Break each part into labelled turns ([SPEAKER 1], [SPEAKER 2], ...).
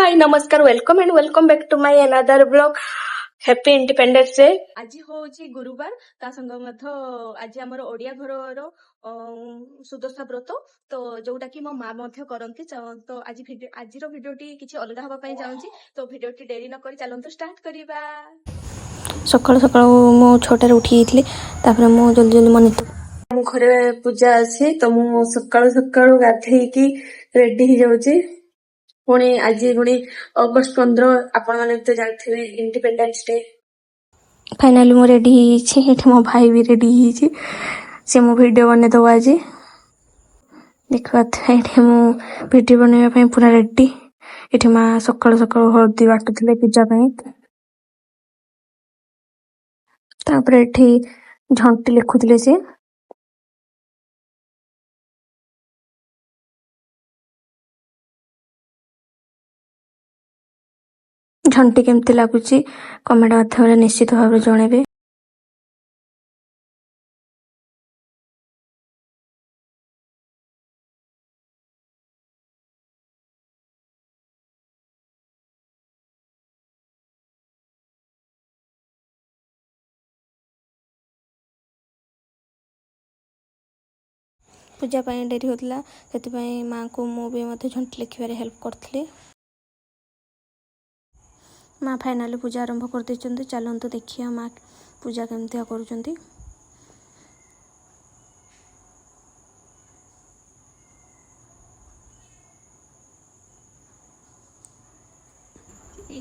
[SPEAKER 1] हाय नमस्कार welcome and welcome back to my another blog happy independence day. आज होची गुरुवार ता संग मथ आज हमर ओडिया घरर सुदशा व्रत तो जोटा कि मो माँ मध्य करंती तो आज भिडियोटी किछि अलगा हबा पई चाहूची तो भिडियोटी डेरी न करी चलंतु स्टार्ट करिबा। सकाळ सकाळ मो छोटे उठी थी तापर मो जल्दी जल्दी मन मो घरे पूजा अछि तो मो सकाळ सकाळ गाधेई की रेडी ही जाउची पुणी आज पुणी अगस्ट 15 आपण मैंने तो जानते इंडिपेंडेंस डे। फाइनाली मो रेडी ही मो भाई भी रेडी ही से मो वीडियो बने दो आज देखा ये मो वीडियो बनवाई पूरा रेडी ये माँ सकाल सकाल हल्दी बाटुले पूजा तापर झंटी लिखुले सी झंटी केमती लगुच कमेंट माध्यम निश्चित भाव जनइबे। पूजा डेरी होता से माँ को मुझे झंटी लिखार हेल्प करी। माँ फाइनाली पूजा आरंभ कर देते चलते देखिए माँ पूजा केमती कर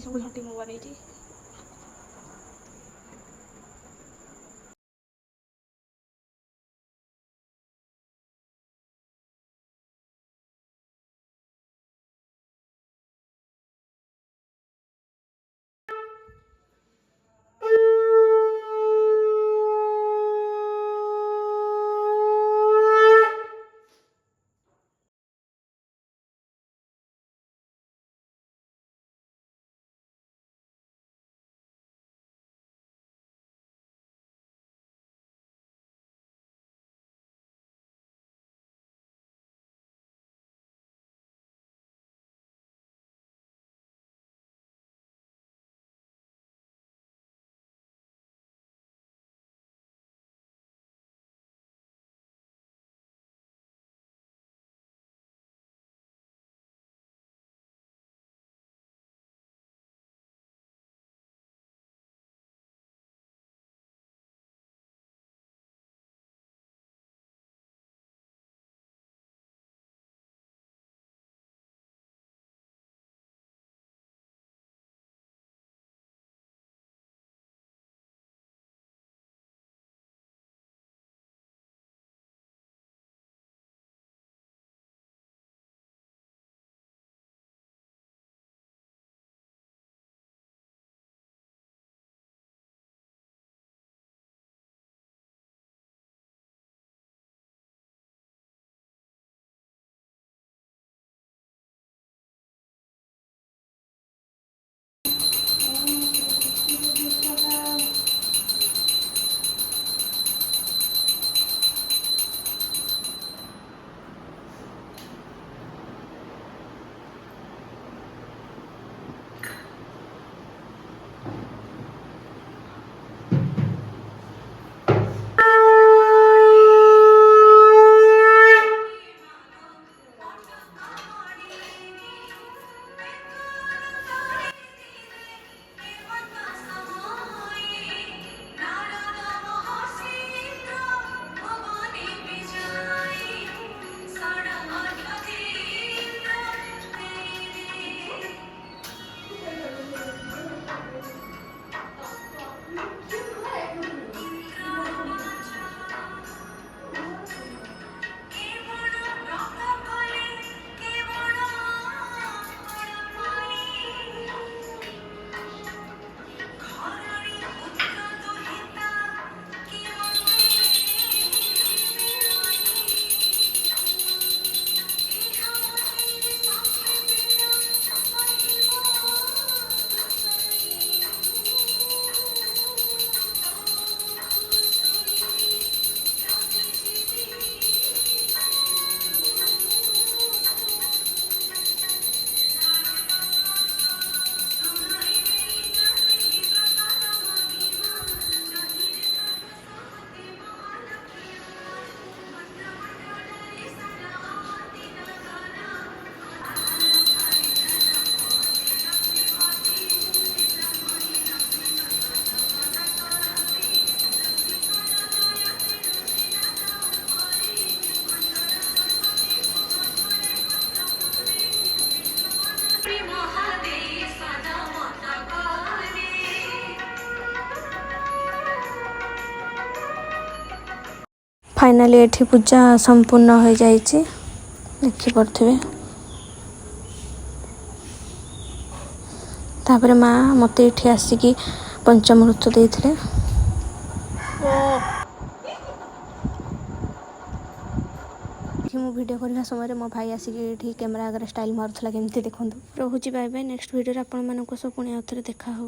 [SPEAKER 1] सब झंटी मो बन
[SPEAKER 2] फाइनाली एठी पूजा संपूर्ण हो जाइए देखिपे। तापर माँ मत ये आसिकी पंचामृत देते। मु वीडियो करने समय मो भाई आसिक कैमेरा आगे स्टाइल मारूला केमती देखो। रोचे बाय बाय नेक्स्ट वीडियो आपण मानक पुणी आउ थे देखा।